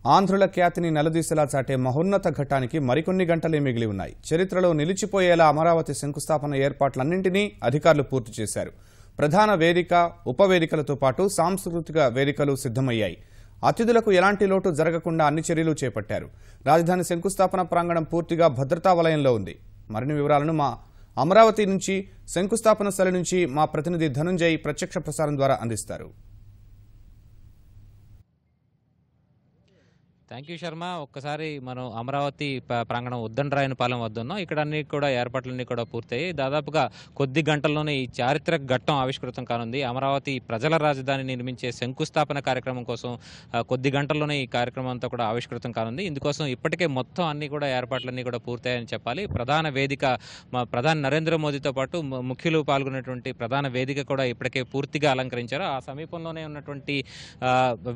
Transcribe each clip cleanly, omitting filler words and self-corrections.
ఆంధ్రుల ఖ్యాతిని నిలదీసేలా చాటే మహోన్నత ఘట్టానికి మరికొన్ని గంటలే మిగిలి ఉన్నాయి. చరిత్రలో నిలిచిపోయేలా అమరావతి శంకుస్థాపన ఏర్పాట్లన్నింటినీ అధికారులు పూర్తి చేశారు. ప్రధాన వేదిక, ఉపవేదికలతో పాటు సాంస్కృతిక వేదికలు సిద్ధమయ్యాయి. అతిథులకు ఎలాంటి లోటు జరగకుండా అన్ని చర్యలు చేపట్టారు. రాజధాని శంకుస్థాపన ప్రాంగణం పూర్తిగా భద్రతా వలయంలో ఉంది. మరిన్ని వివరాలను మా అమరావతి నుంచి శంకుస్థాపన స్థలి నుంచి మా ప్రతినిధి ధనుంజయ్ ప్రత్యక్ష ప్రసారం ద్వారా అందిస్తారు. Thank you Sharma. ఒక్కసారి మనం అమరావతి ప్రాంగణం ఉద్దండరాయనపాలెం వద్ద ఉన్నాం. ఇక్కడ అన్ని కూడా ఏర్పాట్లన్నీ కూడా పూర్తయ్యాయి. దాదాపుగా కొద్ది గంటల్లోనే ఈ చారిత్రక ఘట్టం ఆవిష్కృతం కానుంది. అమరావతి ప్రజల రాజధాని నిర్మించే శంకుస్థాపన కార్యక్రమం కోసం కొద్ది గంటల్లోనే ఈ కార్యక్రమం అంతా కూడా ఆవిష్కృతం కానుంది. ఇందుకోసం ఇప్పటికే మొత్తం అన్ని కూడా ఏర్పాట్లన్నీ కూడా పూర్తయ్యాయని చెప్పాలి. ప్రధాన వేదిక ప్రధాని నరేంద్ర మోదీతో పాటు ముఖ్యులు పాల్గొన్నటువంటి ప్రధాన వేదిక కూడా ఇప్పటికే పూర్తిగా అలంకరించారు. ఆ సమీపంలోనే ఉన్నటువంటి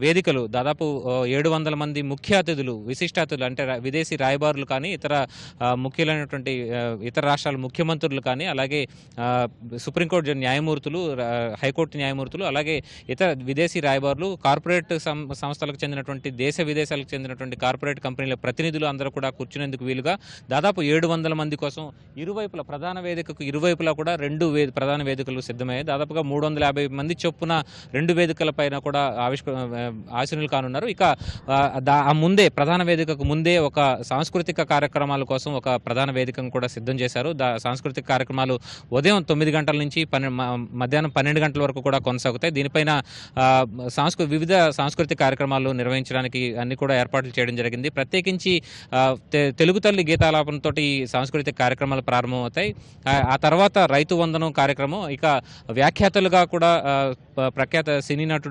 వేదికలు దాదాపు 700 మంది ముఖ్య అతిథులు, విశిష్ట అతిథులు అంటే విదేశీ రాయబారులు కానీ, ఇతర ముఖ్యులైనటువంటి ఇతర రాష్ట్రాల ముఖ్యమంత్రులు కానీ, అలాగే సుప్రీంకోర్టు న్యాయమూర్తులు, హైకోర్టు న్యాయమూర్తులు, అలాగే ఇతర విదేశీ రాయబారులు, కార్పొరేట్ సంస్థలకు చెందినటువంటి దేశ విదేశాలకు చెందినటువంటి కార్పొరేట్ కంపెనీల ప్రతినిధులు అందరూ కూడా కూర్చునేందుకు వీలుగా దాదాపు 700 మంది కోసం ఇరువైపులా ప్రధాన వేదికకు ఇరువైపులా కూడా రెండు ప్రధాన వేదికలు సిద్ధమయ్యాయి. దాదాపుగా 350 మంది చొప్పున రెండు వేదికల పైన కూడా ఆసీనులు కానున్నారు. ఇక ముందే ప్రధాన వేదికకు ముందే ఒక సాంస్కృతిక కార్యక్రమాల కోసం ఒక ప్రధాన వేదికను కూడా సిద్ధం చేశారు. సాంస్కృతిక కార్యక్రమాలు ఉదయం 9 గంటల నుంచి మధ్యాహ్నం 12 గంటల వరకు కూడా కొనసాగుతాయి. దీనిపైన వివిధ సాంస్కృతిక కార్యక్రమాలు నిర్వహించడానికి అన్ని కూడా ఏర్పాట్లు చేయడం జరిగింది. ప్రత్యేకించి తెలుగు తల్లి గీతాలాపనతో ఈ సాంస్కృతిక కార్యక్రమాలు ప్రారంభమవుతాయి. ఆ తర్వాత రైతు వందనం కార్యక్రమం, ఇక వ్యాఖ్యాతలుగా కూడా ప్రఖ్యాత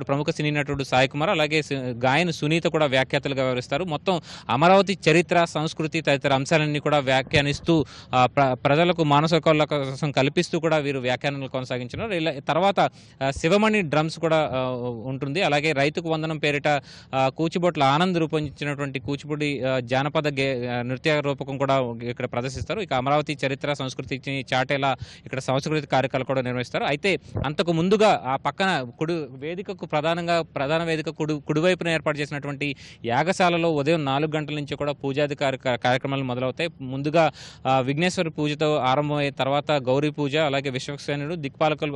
ప్రముఖ సినీ నటుడు సాయి కుమార్, అలాగే గాయని సునీత కూడా వ్యాఖ్యాతలుగా వ్యవహరిస్తారు. మొత్తం అమరావతి చరిత్ర, సంస్కృతి తదితర అంశాలన్నీ కూడా వ్యాఖ్యానిస్తూ ప్రజలకు మానసిక కోసం కల్పిస్తూ కూడా వీరు వ్యాఖ్యానాలు కొనసాగించినారు. ఇలా తర్వాత శివమణి డ్రమ్స్ కూడా ఉంటుంది. అలాగే రైతుకు వందనం పేరిట కూచిబొట్ల ఆనంద్ రూపొందించినటువంటి కూచిపూడి జానపద నృత్య రూపకం కూడా ఇక్కడ ప్రదర్శిస్తారు. ఇక అమరావతి చరిత్ర, సంస్కృతిని చాటేలా ఇక్కడ సాంస్కృతిక కార్యక్రమాలు కూడా నిర్వహిస్తారు. అయితే అంతకు ముందుగా ఆ పక్కన ప్రధాన వేదిక కుడివైపున ఏర్పాటు చేసినటువంటి యాగశాలలో ఉదయం 4 గంటల నుంచి కూడా పూజాది కార్యక్రమాలు మొదలవుతాయి. ముందుగా విఘ్నేశ్వరి పూజతో ఆరంభమయ్యే తర్వాత గౌరీ పూజ, అలాగే విశ్వక్సేనుడు,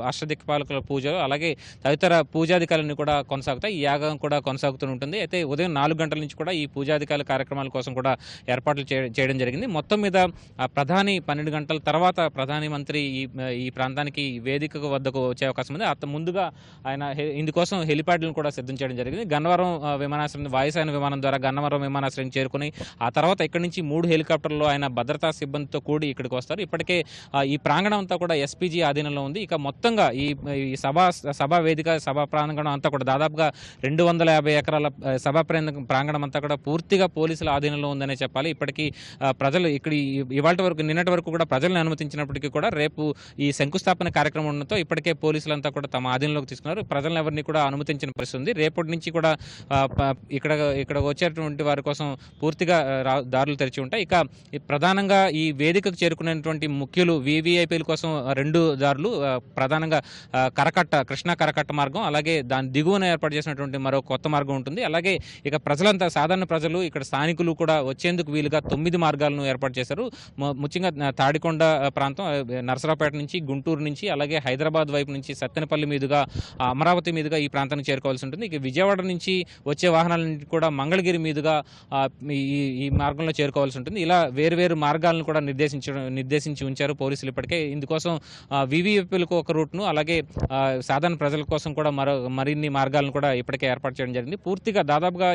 అష్టదిక్పాలకుల పూజలు, అలాగే తదితర పూజాధికారులన్నీ కూడా కొనసాగుతాయి. ఈ యాగం కూడా కొనసాగుతూ ఉంటుంది. అయితే ఉదయం 4 గంటల నుంచి కూడా ఈ పూజాధికారుల కార్యక్రమాల కోసం కూడా ఏర్పాట్లు చేయడం జరిగింది. మొత్తం మీద ప్రధాని 12 గంటల తర్వాత ప్రధాని మంత్రి ఈ ప్రాంతానికి వేదిక వద్దకు వచ్చే అవకాశం ఉంది. ముందుగా ఆయన ఇందుకోసం హెలిప్యాడ్లను కూడా సిద్ధం చేయడం జరిగింది. గన్నవరం విమానాశ్రయం, వాయుసేన విమానం ద్వారా గన్నవరం విమానాశ్రయం చేరుకుని ఆ తర్వాత ఇక్కడి నుంచి 3 హెలికాప్టర్లు ఆయన భద్రతా సిబ్బందితో కూడి ఇక్కడికి వస్తారు. ఇప్పటికే ఈ ప్రాంగణం అంతా కూడా ఎస్పీజీ ఆధీనంలో ఉంది. ఇక మొత్తంగా ఈ సభా వేదిక, సభా ప్రాంగణం అంతా కూడా దాదాపుగా 250 ఎకరాల సభా ప్రాంగణం అంతా కూడా పూర్తిగా పోలీసుల ఆధీనంలో ఉందనే చెప్పాలి. ఇప్పటికీ ప్రజలు ఇక్కడ నిన్నటి వరకు కూడా ప్రజలను అనుమతించినప్పటికీ కూడా రేపు ఈ శంకుస్థాపన కార్యక్రమం ఉండడంతో ఇప్పటికే పోలీసులంతా కూడా తమ ఆధీనంలోకి తీసుకున్నారు. ప్రజలను ఎవరిని కూడా అనుమతించిన పరిస్థితి ఉంది. రేపటి నుంచి కూడా ఇక్కడ వచ్చేటువంటి వారి కోసం పూర్తిగా దారులు తెరిచి ఉంటాయి. ఇక ప్రధానంగా ఈ వేదికకు చేరుకునేటువంటి ముఖ్యులు వివిఐపీల కోసం 2 దారులు, ప్రధానంగా కృష్ణా కరకట్ట మార్గం, అలాగే దాని దిగువన ఏర్పాటు చేసినటువంటి మరో కొత్త మార్గం ఉంటుంది. అలాగే ఇక ప్రజలంతా, సాధారణ ప్రజలు, ఇక్కడ స్థానికులు కూడా వచ్చేందుకు వీలుగా 9 మార్గాలను ఏర్పాటు చేశారు. ముఖ్యంగా తాడికొండ ప్రాంతం, నరసరావుపేట నుంచి, గుంటూరు నుంచి, అలాగే హైదరాబాద్ వైపు నుంచి సత్తెనపల్లి మీదుగా, అమరావతి మీదుగా ఈ ప్రాంతానికి చేరుకోవాల్సి ఉంటుంది. ఇక విజయవాడ నుంచి వచ్చే వాహనాలన్నింటి కూడా మంగళగిరి మీదుగా ఈ మార్గంలో చేరుకోవాల్సి ఉంటుంది. ఇలా వేరు మార్గాలను కూడా నిర్దేశించి ఉంచారు పోలీసులు ఇప్పటికే. ఇందుకోసం వివిఐపీలకు ఒక రూట్ను, అలాగే సాధారణ ప్రజల కోసం కూడా మరిన్ని మార్గాలను కూడా ఇప్పటికే ఏర్పాటు చేయడం జరిగింది. పూర్తిగా దాదాపుగా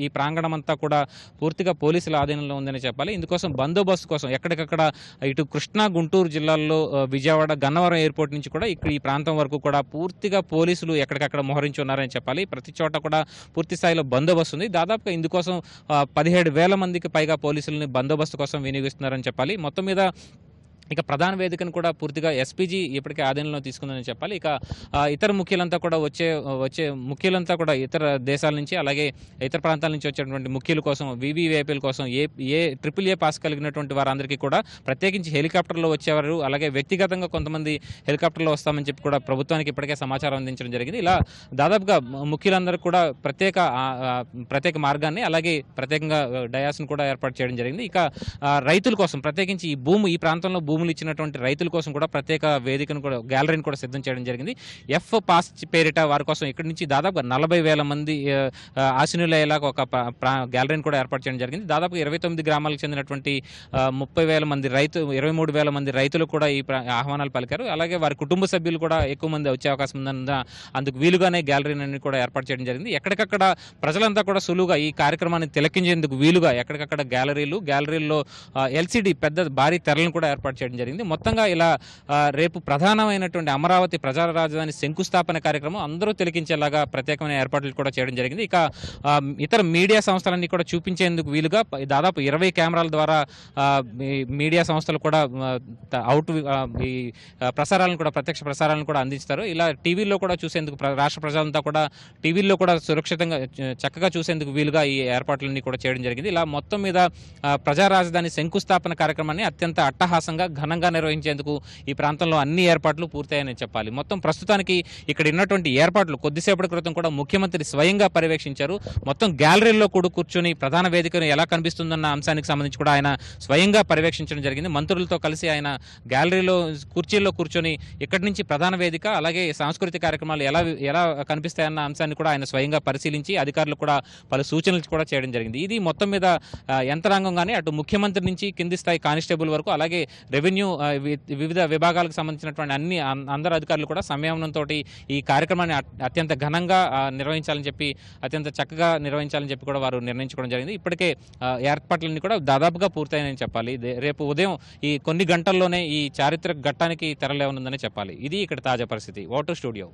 ఈ ప్రాంగణం అంతా కూడా పూర్తిగా పోలీసుల ఆధీనంలో ఉందని చెప్పాలి. ఇందుకోసం బందోబస్తు కోసం ఎక్కడికక్కడ ఇటు కృష్ణా, గుంటూరు జిల్లాల్లో, విజయవాడ, గన్నవరం ఎయిర్పోర్ట్ నుంచి కూడా ఇక్కడ ఈ ప్రాంతం వరకు కూడా పూర్తిగా పోలీసులు ఎక్కడికక్కడ మోహరించి ఉన్నారని చెప్పాలి. ప్రతి చోట కూడా పూర్తి స్థాయిలో బందోబస్తు ఉంది. దాదాపుగా ఇందుకోసం 17,000 మందికి పైగా పోలీసులని బందోబస్తు కోసం వినియోగిస్తున్నారని చెప్పాలి. మొత్తం మీద ఇక ప్రధాన వేదికను కూడా పూర్తిగా ఎస్పీజీ ఇప్పటికే ఆధీనంలో తీసుకుందని చెప్పాలి. ఇక ఇతర ముఖ్యులంతా కూడా వచ్చే ముఖ్యులంతా కూడా ఇతర దేశాల నుంచి అలాగే ఇతర ప్రాంతాల నుంచి వచ్చేటువంటి ముఖ్యుల కోసం వీవీఐపీల కోసం ఏ AAA పాస్ కలిగినటువంటి వారందరికీ కూడా ప్రత్యేకించి హెలికాప్టర్లో వచ్చేవారు, అలాగే వ్యక్తిగతంగా కొంతమంది హెలికాప్టర్లో వస్తామని చెప్పి కూడా ప్రభుత్వానికి ఇప్పటికే సమాచారం అందించడం జరిగింది. ఇలా దాదాపుగా ముఖ్యులందరూ కూడా ప్రత్యేక మార్గాన్ని అలాగే ప్రత్యేకంగా డయాస్ను కూడా ఏర్పాటు చేయడం జరిగింది. ఇక రైతుల కోసం ప్రత్యేకించి ఈ ప్రాంతంలో భూములు ఇచ్చినటువంటి రైతుల కోసం కూడా ప్రత్యేక వేదికను కూడా గ్యాలరీని కూడా సిద్ధం చేయడం జరిగింది. ఎఫ్ పాస్ పేరిట వారి కోసం ఇక్కడి నుంచి దాదాపు 40,000 మంది ఆశీనులయ్యేలాగా ఒక గ్యాలరీని కూడా ఏర్పాటు చేయడం జరిగింది. దాదాపు 29 గ్రామాలకు చెందినటువంటి 30,000 మంది 23,000 మంది రైతులు కూడా ఈ ఆహ్వానాలు పలికారు. అలాగే వారి కుటుంబ సభ్యులు కూడా ఎక్కువ మంది వచ్చే అవకాశం ఉందన్న అందుకు వీలుగానే గ్యాలరీని కూడా ఏర్పాటు చేయడం జరిగింది. ఎక్కడికక్కడ ప్రజలంతా కూడా సులువుగా ఈ కార్యక్రమాన్ని తిలకించేందుకు వీలుగా ఎక్కడికక్కడ గ్యాలరీల్లో LCD పెద్ద భారీ తెరలను కూడా ఏర్పాటు చేయడం జరిగింది. మొత్తంగా ఇలా రేపు ప్రధానమైనటువంటి అమరావతి ప్రజా రాజధాని శంకుస్థాపన కార్యక్రమం అందరూ తిలకించేలాగా ప్రత్యేకమైన ఏర్పాట్లు కూడా చేయడం జరిగింది. ఇక ఇతర మీడియా సంస్థలన్నీ కూడా చూపించేందుకు వీలుగా దాదాపు 20 కెమెరాల ద్వారా మీడియా సంస్థలు కూడా ఈ ప్రసారాలను కూడా ప్రత్యక్ష ప్రసారాలను కూడా అందిస్తారు. ఇలా టీవీల్లో కూడా చూసేందుకు రాష్ట్ర ప్రజలంతా కూడా టీవీల్లో కూడా సురక్షితంగా చక్కగా చూసేందుకు వీలుగా ఈ ఏర్పాట్లన్నీ కూడా చేయడం జరిగింది. ఇలా మొత్తం మీద ప్రజా రాజధాని శంకుస్థాపన కార్యక్రమాన్ని అత్యంత అట్టహాసంగా ఘనంగా నిర్వహించేందుకు ఈ ప్రాంతంలో అన్ని ఏర్పాట్లు పూర్తయ్యాయని చెప్పాలి. మొత్తం ప్రస్తుతానికి ఇక్కడ ఉన్నటువంటి ఏర్పాట్లు కొద్దిసేపటి క్రితం కూడా ముఖ్యమంత్రి స్వయంగా పర్యవేక్షించారు. మొత్తం గ్యాలరీల్లో కూడా కూర్చొని ప్రధాన వేదికను ఎలా కనిపిస్తుందన్న అంశానికి సంబంధించి కూడా ఆయన స్వయంగా పర్యవేక్షించడం జరిగింది. మంత్రులతో కలిసి ఆయన కుర్చీల్లో కూర్చొని ఇక్కడి నుంచి ప్రధాన వేదిక అలాగే సాంస్కృతిక కార్యక్రమాలు ఎలా కనిపిస్తాయన్న అంశాన్ని కూడా ఆయన స్వయంగా పరిశీలించి అధికారులు కూడా పలు సూచనలు కూడా చేయడం జరిగింది. ఇది మొత్తం మీద యంత్రాంగం కానీ అటు ముఖ్యమంత్రి నుంచి కింది స్థాయి కానిస్టేబుల్ వరకు అలాగే రెవెన్యూ వివిధ విభాగాలకు సంబంధించినటువంటి అందరు అధికారులు కూడా సంయమనంతో ఈ కార్యక్రమాన్ని అత్యంత ఘనంగా నిర్వహించాలని చెప్పి అత్యంత చక్కగా నిర్వహించాలని చెప్పి కూడా వారు నిర్ణయించుకోవడం జరిగింది. ఇప్పటికే ఏర్పాట్లన్నీ కూడా దాదాపుగా పూర్తయినని చెప్పాలి. రేపు ఉదయం ఈ కొన్ని గంటల్లోనే ఈ చారిత్రక ఘట్టానికి తెరలేవనుందని చెప్పాలి. ఇది ఇక్కడ తాజా పరిస్థితి. Vote studio.